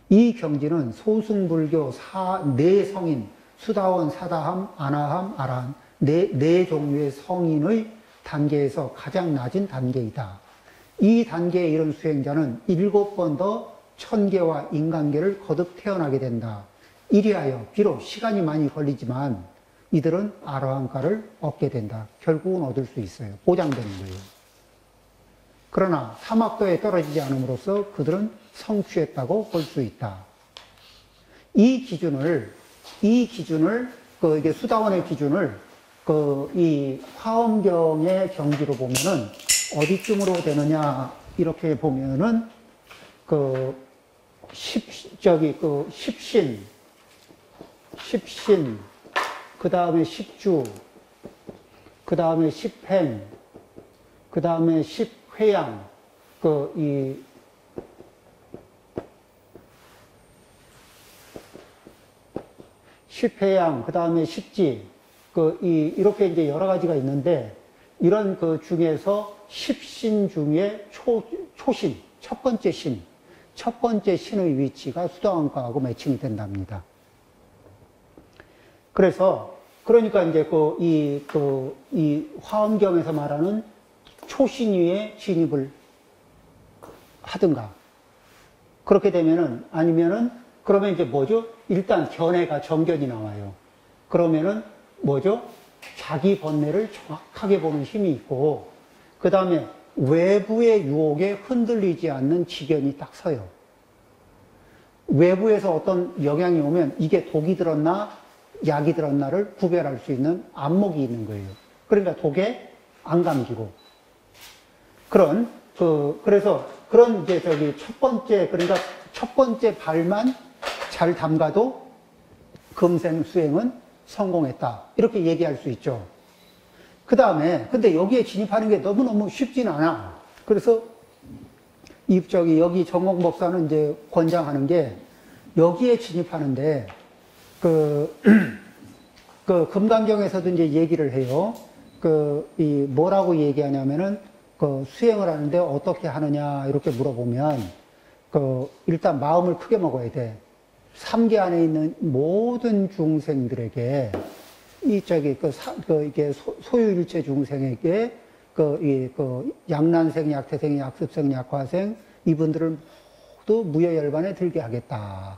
이 경지는 소승불교 네 성인, 수다원, 사다함, 아나함, 아라함, 네 종류의 성인의 단계에서 가장 낮은 단계이다. 이 단계에 이른 수행자는 7번 더 천계와 인간계를 거듭 태어나게 된다. 이리하여 비록 시간이 많이 걸리지만 이들은 아라한가를 얻게 된다. 결국은 얻을 수 있어요. 보장되는 거예요. 그러나 사막도에 떨어지지 않음으로써 그들은 성취했다고 볼 수 있다. 이 기준을 이게 수다원의 기준을 이 화엄경의 경지로 보면은 어디쯤으로 되느냐 이렇게 보면은 십신, 그 다음에 십주, 그 다음에 십행, 그 다음에 십회양, 십회양, 그 다음에 십지, 이렇게 이제 여러 가지가 있는데, 이런 중에서 십신 중에 초신, 첫 번째 신의 위치가 수다원가하고 매칭이 된답니다. 그러니까 이제 이 화엄경에서 말하는 초신 위에 진입을 하든가, 그렇게 되면은, 아니면은, 그러면 이제 뭐죠? 일단 정견이 나와요. 그러면은 뭐죠? 자기 번뇌를 정확하게 보는 힘이 있고, 그 다음에 외부의 유혹에 흔들리지 않는 지견이 딱 서요. 외부에서 어떤 영향이 오면 이게 독이 들었나, 약이 들었나를 구별할 수 있는 안목이 있는 거예요. 그러니까 독에 안 감기고. 그래서 그런 이제 그러니까 첫 번째 발만 잘 담가도 금생 수행은 성공했다. 이렇게 얘기할 수 있죠. 그 다음에, 근데 여기에 진입하는 게 너무너무 쉽진 않아. 그래서, 여기 정공 법사는 이제 권장하는 게, 여기에 진입하는데, 금강경에서도 이제 얘기를 해요. 뭐라고 얘기하냐면은, 수행을 하는데 어떻게 하느냐, 이렇게 물어보면, 일단 마음을 크게 먹어야 돼. 삼계 안에 있는 모든 중생들에게, 이게 소유일체 중생에게, 양난생, 약태생, 약습생, 약화생, 이분들을 모두 무여열반에 들게 하겠다.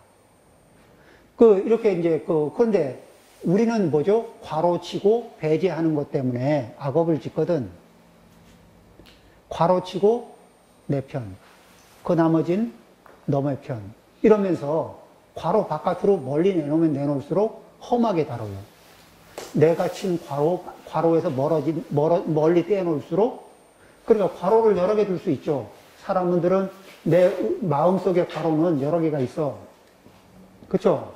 이렇게 이제, 그런데 우리는 뭐죠? 괄호치고 배제하는 것 때문에 악업을 짓거든. 괄호치고 내 편, 그 나머진 너의 편. 이러면서 괄호 바깥으로 멀리 내놓을수록 험하게 다뤄요. 내가 친 괄호에서 멀리 떼어놓을수록, 그러니까 괄호를 여러 개 둘 수 있죠. 사람들은 내 마음속에 괄호는 여러 개가 있어. 그쵸?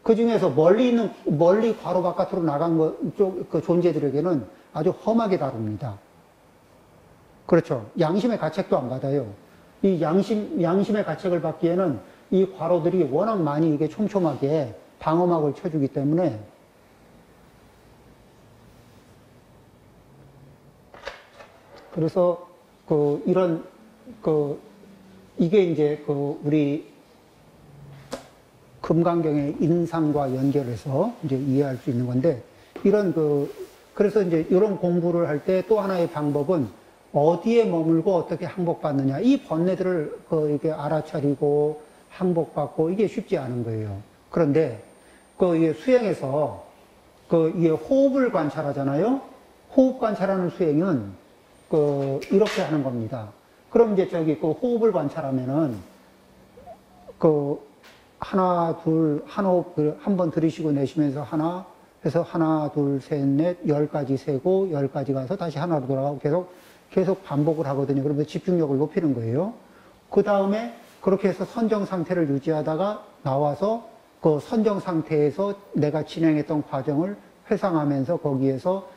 그 중에서 멀리 괄호 바깥으로 나간 그 존재들에게는 아주 험하게 다룹니다. 그렇죠. 양심의 가책도 안 받아요. 이 양심의 가책을 받기에는 이 괄호들이 워낙 많이 이게 촘촘하게 방어막을 쳐주기 때문에, 그래서 이게 이제 우리 금강경의 인상과 연결해서 이제 이해할 수 있는 건데, 그래서 이제 이런 공부를 할 때 또 하나의 방법은 어디에 머물고 어떻게 항복받느냐. 이 번뇌들을 이게 알아차리고 항복받고 이게 쉽지 않은 거예요. 그런데 이게 수행에서 이게 호흡을 관찰하잖아요. 호흡 관찰하는 수행은 이렇게 하는 겁니다. 그럼 이제 호흡을 관찰하면은 하나, 둘, 한 호흡 한 번 들이쉬고 내쉬면서 하나 해서 하나, 둘, 셋, 넷, 10까지 세고 10까지 가서 다시 하나로 돌아가고 계속 반복을 하거든요. 그러면서 집중력을 높이는 거예요. 그 다음에 그렇게 해서 선정 상태를 유지하다가 나와서 그 선정 상태에서 내가 진행했던 과정을 회상하면서 거기에서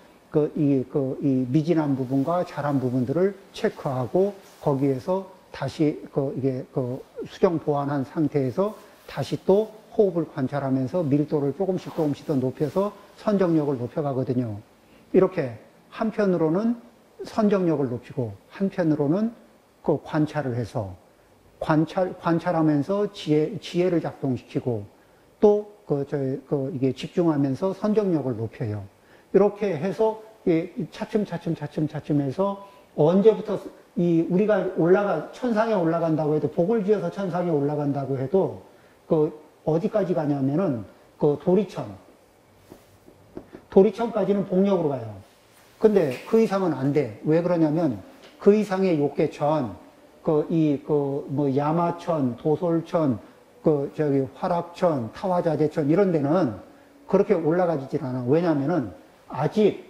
이 미진한 부분과 잘한 부분들을 체크하고 거기에서 다시 이게 수정 보완한 상태에서 다시 또 호흡을 관찰하면서 밀도를 조금씩 더 높여서 선정력을 높여가거든요. 이렇게 한편으로는 선정력을 높이고 한편으로는 관찰을 해서 관찰하면서 지혜를 작동시키고 또 이게 집중하면서 선정력을 높여요. 이렇게 해서 차츰 해서 언제부터 우리가 천상에 올라간다고 해도 복을 지어서 천상에 올라간다고 해도 어디까지 가냐면은 도리천까지는 복력으로 가요. 근데 그 이상은 안 돼. 왜 그러냐면 그 이상의 욕계천, 야마천, 도솔천, 화락천, 타화자재천 이런 데는 그렇게 올라가지질 않아. 왜냐면은 아직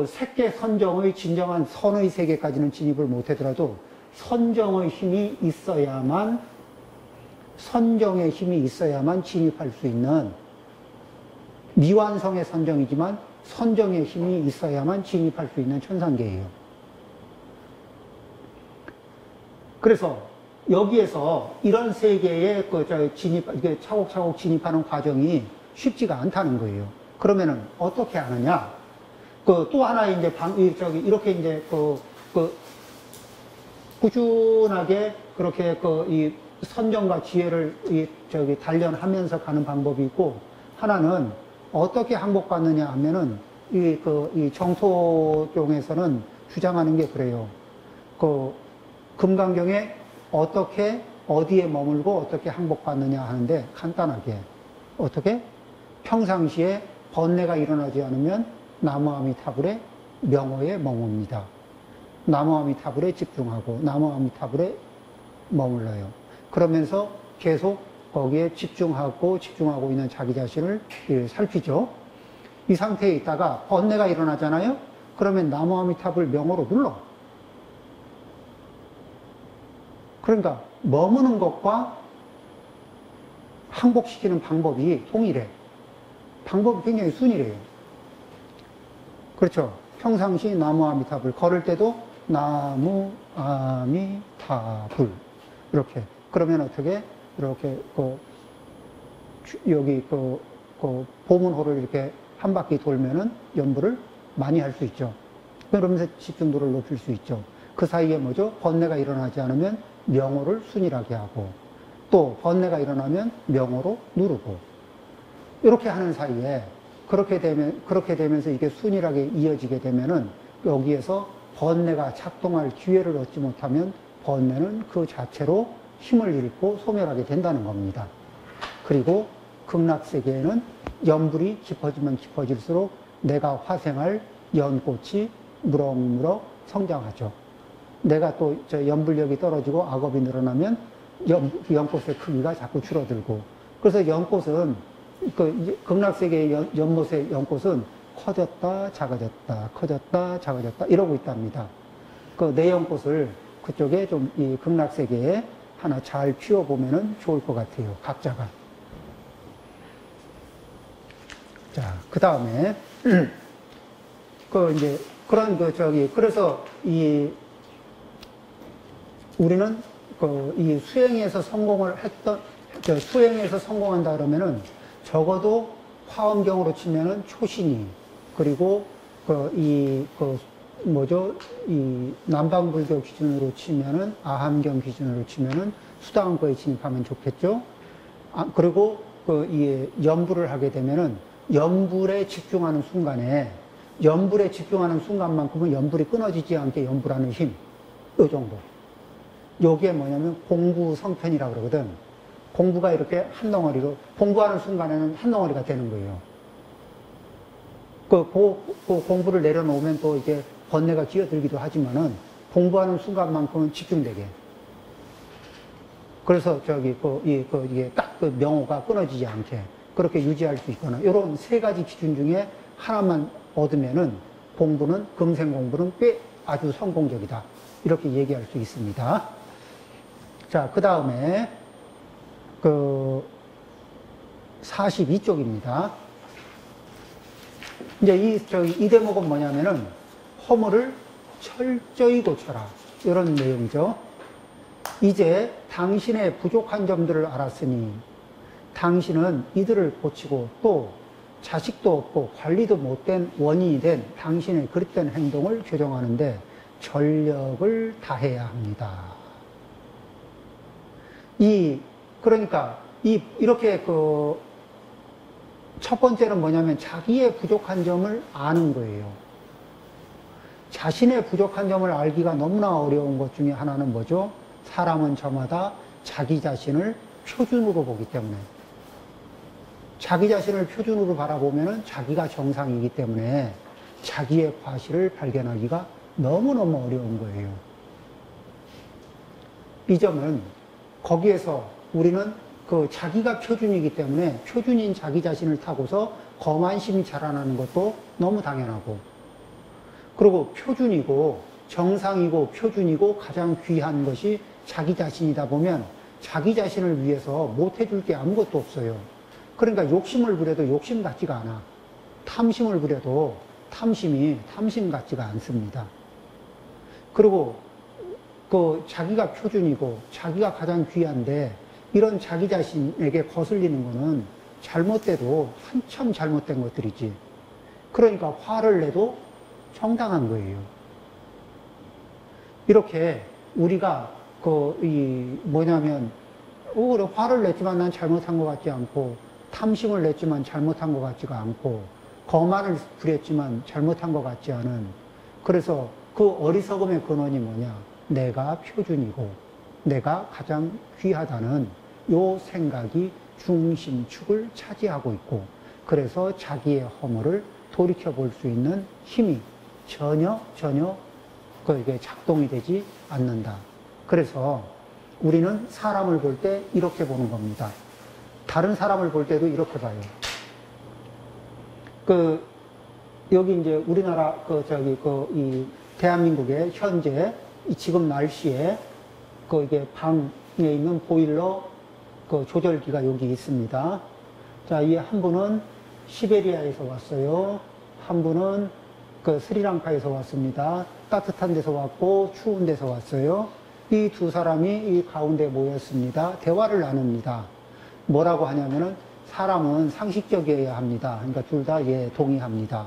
색계 선정의 진정한 선의 세계까지는 진입을 못하더라도 선정의 힘이 있어야만 진입할 수 있는 미완성의 선정이지만 선정의 힘이 있어야만 진입할 수 있는 천상계예요. 그래서 여기에서 이런 세계에 차곡차곡 진입하는 과정이 쉽지가 않다는 거예요. 그러면은 어떻게 하느냐? 또 하나 이제 이렇게 이제 꾸준하게 그렇게 이 선정과 지혜를 단련하면서 가는 방법이 있고, 하나는 어떻게 항복받느냐 하면은 이 정토경에서는 주장하는 게 그래요. 금강경에 어디에 머물고 어떻게 항복받느냐 하는데 간단하게 어떻게? 평상시에 번뇌가 일어나지 않으면 나무아미타불의 명호에 머뭅니다. 나무아미타불에 집중하고 나무아미타불에 머물러요. 그러면서 계속 거기에 집중하고 있는 자기 자신을 살피죠. 이 상태에 있다가 번뇌가 일어나잖아요. 그러면 나무아미타불 명호로 눌러. 그러니까 머무는 것과 항복시키는 방법이 동일해. 방법이 굉장히 순이래요. 그렇죠. 평상시 나무아미타불 걸을 때도 나무아미타불 이렇게. 그러면 어떻게 이렇게 여기 보문호를 이렇게 한 바퀴 돌면은 연부를 많이 할 수 있죠. 그러면서 집중도를 높일 수 있죠. 그 사이에 뭐죠? 번뇌가 일어나지 않으면 명호를 순일하게 하고 또 번뇌가 일어나면 명호로 누르고 이렇게 하는 사이에 그렇게 되면서 이게 순일하게 이어지게 되면은 여기에서 번뇌가 작동할 기회를 얻지 못하면 번뇌는 그 자체로 힘을 잃고 소멸하게 된다는 겁니다. 그리고 극락세계에는 연불이 깊어지면 깊어질수록 내가 화생할 연꽃이 무럭무럭 성장하죠. 내가 또 연불력이 떨어지고 악업이 늘어나면 연꽃의 크기가 자꾸 줄어들고, 그래서 연꽃은 극락세계의 연꽃은 커졌다 작아졌다 커졌다 작아졌다 이러고 있답니다. 내 연꽃을 그쪽에 좀 이 극락세계에 하나 잘 피워보면은 좋을 것 같아요. 각자가. 자, 그 다음에 그래서 우리는 이 수행에서 성공한다 그러면은 적어도 화엄경으로 치면은 초신이, 그리고 이 남방불교 기준으로 치면은 아함경 기준으로 치면은 수다원거에 진입하면 좋겠죠. 그리고 이 연불을 하게 되면은 연불에 집중하는 순간만큼은 연불이 끊어지지 않게 연불하는 힘, 이 정도. 요게 뭐냐면 공부성편이라고 그러거든. 공부가 이렇게 한 덩어리로, 공부하는 순간에는 한 덩어리가 되는 거예요. 공부를 내려놓으면 또 이게 번뇌가 기어들기도 하지만은 공부하는 순간만큼은 집중되게. 그래서 이게 딱 명호가 끊어지지 않게 그렇게 유지할 수 있거나, 이런 세 가지 기준 중에 하나만 얻으면은 금생 공부는 꽤 아주 성공적이다. 이렇게 얘기할 수 있습니다. 자, 그 다음에 42쪽입니다. 이제 이 대목은 뭐냐면은 허물을 철저히 고쳐라, 이런 내용이죠. 이제 당신의 부족한 점들을 알았으니 당신은 이들을 고치고 또 자식도 없고 관리도 못된 원인이 된 당신의 그릇된 행동을 교정하는데 전력을 다해야 합니다. 그러니까, 이렇게 첫 번째는 뭐냐면 자기의 부족한 점을 아는 거예요. 자신의 부족한 점을 알기가 너무나 어려운 것 중에 하나는 뭐죠? 사람은 저마다 자기 자신을 표준으로 보기 때문에. 자기 자신을 표준으로 바라보면 자기가 정상이기 때문에 자기의 과실을 발견하기가 너무너무 어려운 거예요. 이 점은 거기에서 우리는 자기가 표준이기 때문에 표준인 자기 자신을 타고서 거만심이 자라나는 것도 너무 당연하고, 그리고 표준이고 정상이고 표준이고 가장 귀한 것이 자기 자신이다 보면 자기 자신을 위해서 못해줄 게 아무것도 없어요. 그러니까 욕심을 부려도 욕심 같지가 않아. 탐심을 부려도 탐심이 탐심 같지가 않습니다. 그리고 자기가 표준이고 자기가 가장 귀한데 이런 자기 자신에게 거슬리는 거는 잘못돼도 한참 잘못된 것들이지. 그러니까 화를 내도 정당한 거예요. 이렇게 우리가 뭐냐면 그래, 화를 냈지만 난 잘못한 것 같지 않고, 탐심을 냈지만 잘못한 것 같지가 않고, 거만을 부렸지만 잘못한 것 같지 않은, 그래서 그 어리석음의 근원이 뭐냐? 내가 표준이고 내가 가장 귀하다는 요 생각이 중심축을 차지하고 있고, 그래서 자기의 허물을 돌이켜 볼 수 있는 힘이 전혀 이게 작동이 되지 않는다. 그래서 우리는 사람을 볼 때 이렇게 보는 겁니다. 다른 사람을 볼 때도 이렇게 봐요. 여기 이제 우리나라 이 대한민국의 현재 지금 날씨에 이게 방에 있는 보일러 조절기가 여기 있습니다. 자, 이 한 분은 시베리아에서 왔어요. 한 분은 스리랑카에서 왔습니다. 따뜻한 데서 왔고 추운 데서 왔어요. 이 두 사람이 이 가운데 모였습니다. 대화를 나눕니다. 뭐라고 하냐면은 사람은 상식적이어야 합니다. 그러니까 둘 다 예, 동의합니다.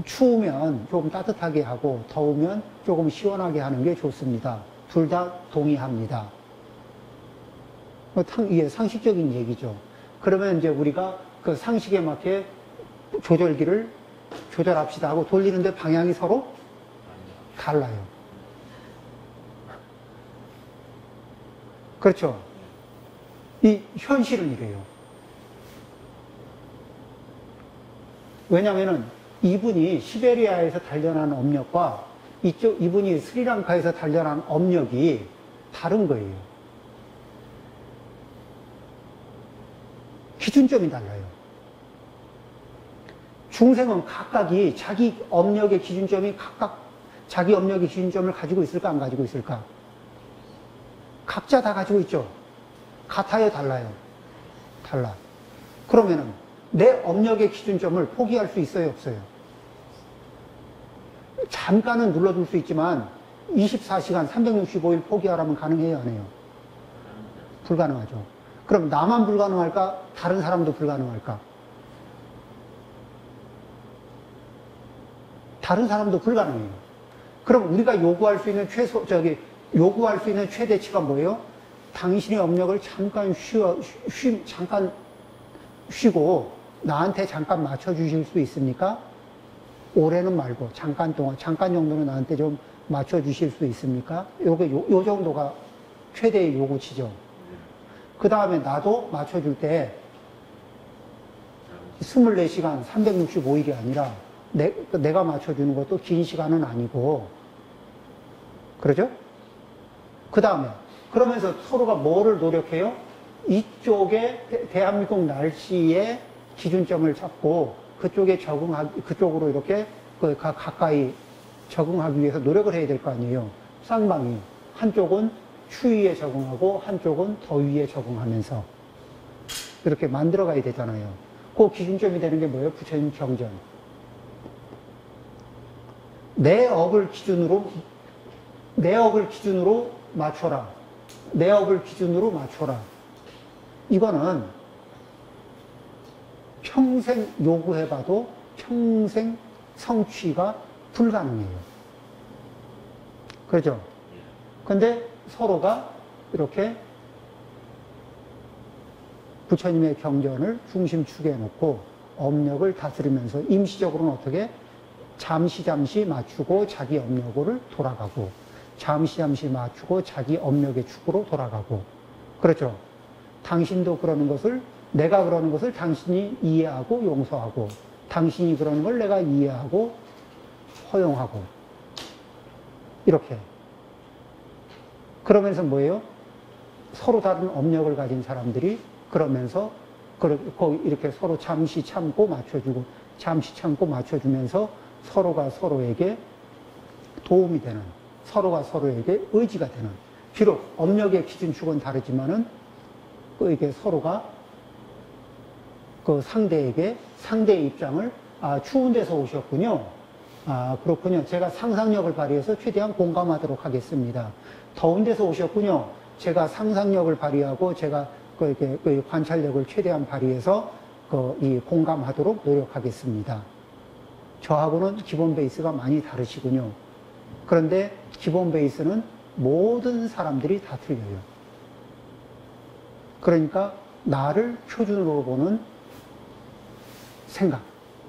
추우면 조금 따뜻하게 하고 더우면 조금 시원하게 하는 게 좋습니다. 둘 다 동의합니다. 예, 상식적인 얘기죠. 그러면 이제 우리가 그 상식에 맞게 조절기를 조절합시다 하고 돌리는데 방향이 서로 달라요. 그렇죠? 이 현실은 이래요. 왜냐면은 이분이 시베리아에서 단련한 업력과 이분이 스리랑카에서 단련한 업력이 다른 거예요. 기준점이 달라요. 중생은 각각이 자기 업력의 기준점이 자기 업력의 기준점을 가지고 있을까 안 가지고 있을까? 각자 다 가지고 있죠. 같아요, 달라요? 달라. 그러면은 내 업력의 기준점을 포기할 수 있어요, 없어요? 잠깐은 눌러둘 수 있지만 24시간 365일 포기하라면 가능해요, 안 해요? 불가능하죠. 그럼 나만 불가능할까? 다른 사람도 불가능할까? 다른 사람도 불가능해요. 그럼 우리가 요구할 수 있는 요구할 수 있는 최대치가 뭐예요? 당신의 업력을 잠깐 쉬고 나한테 잠깐 맞춰주실 수 있습니까? 올해는 말고 잠깐 정도는 나한테 좀 맞춰주실 수 있습니까? 요 정도가 최대의 요구치죠. 그 다음에 나도 맞춰줄 때 24시간 365일이 아니라 내가 맞춰주는 것도 긴 시간은 아니고, 그러죠? 그 다음에 그러면서 서로가 뭐를 노력해요? 이쪽에 대한민국 날씨의 기준점을 잡고 그쪽으로 이렇게 가까이 적응하기 위해서 노력을 해야 될 거 아니에요. 쌍방이 한쪽은 추위에 적응하고 한쪽은 더위에 적응하면서 이렇게 만들어 가야 되잖아요. 그 기준점이 되는 게 뭐예요? 부처님 경전. 내 업을 기준으로 맞춰라. 내 업을 기준으로 맞춰라. 이거는 평생 요구해봐도 평생 성취가 불가능해요. 그렇죠? 근데 서로가 이렇게 부처님의 경전을 중심축에 놓고 업력을 다스리면서 임시적으로는 어떻게 잠시 맞추고 자기 업력을 돌아가고 잠시 맞추고 자기 업력의 축으로 돌아가고 그렇죠. 당신도 그러는 것을 내가 그러는 것을 당신이 이해하고 용서하고 당신이 그러는 걸 내가 이해하고 허용하고 이렇게 그러면서 뭐예요? 서로 다른 업력을 가진 사람들이 그러면서 이렇게 서로 잠시 참고 맞춰주고 잠시 참고 맞춰주면서 서로가 서로에게 도움이 되는 서로가 서로에게 의지가 되는 비록 업력의 기준축은 다르지만은 이게 서로가 그 상대의 입장을 추운 데서 오셨군요. 그렇군요. 제가 상상력을 발휘해서 최대한 공감하도록 하겠습니다. 더운 데서 오셨군요. 제가 상상력을 발휘하고 제가 그 관찰력을 최대한 발휘해서 이 공감하도록 노력하겠습니다. 저하고는 기본 베이스가 많이 다르시군요. 그런데 기본 베이스는 모든 사람들이 다 틀려요. 그러니까 나를 표준으로 보는 생각,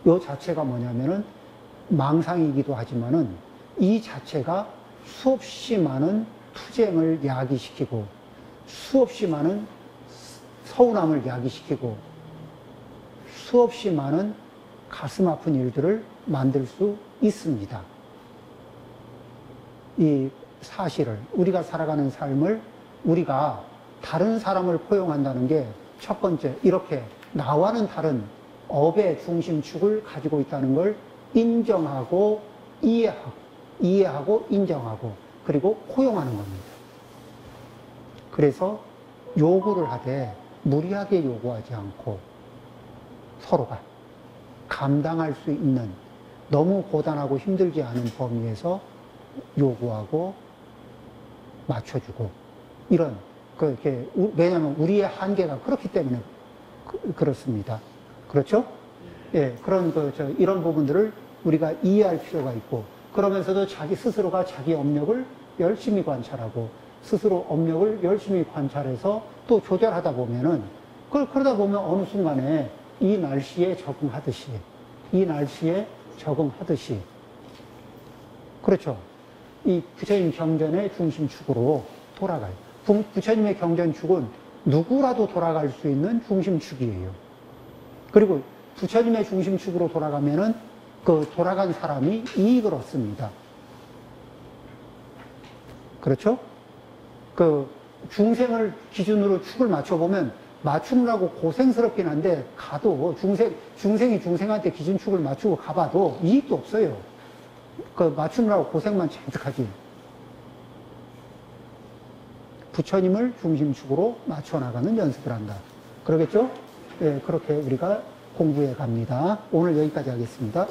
이 자체가 뭐냐면은 망상이기도 하지만은 이 자체가 수없이 많은 투쟁을 야기시키고 수없이 많은 서운함을 야기시키고 수없이 많은 가슴 아픈 일들을 만들 수 있습니다. 이 사실을 우리가 살아가는 삶을 우리가 다른 사람을 포용한다는 게 첫 번째 이렇게 나와는 다른 업의 중심축을 가지고 있다는 걸 인정하고 이해하고 인정하고 그리고 포용하는 겁니다. 그래서 요구를 하되 무리하게 요구하지 않고 서로가 감당할 수 있는 너무 고단하고 힘들지 않은 범위에서 요구하고 맞춰주고 이런 왜냐하면 우리의 한계가 그렇기 때문에 그렇습니다. 그렇죠? 예, 이런 부분들을 우리가 이해할 필요가 있고 그러면서도 자기 스스로가 자기 업력을 열심히 관찰하고 스스로 업력을 열심히 관찰해서 또 조절하다 보면은 그러다 보면 어느 순간에 이 날씨에 적응하듯이 그렇죠. 이 부처님 경전의 중심축으로 돌아가요. 부처님의 경전축은 누구라도 돌아갈 수 있는 중심축이에요. 그리고 부처님의 중심축으로 돌아가면은 그 돌아간 사람이 이익을 얻습니다. 그렇죠? 그 중생을 기준으로 축을 맞춰보면 맞추느라고 고생스럽긴 한데 가도 중생이 중생한테 기준축을 맞추고 가봐도 이익도 없어요. 그 맞추느라고 고생만 잔뜩 하지. 부처님을 중심축으로 맞춰나가는 연습을 한다. 그러겠죠? 예, 그렇게 우리가 공부해 갑니다. 오늘 여기까지 하겠습니다.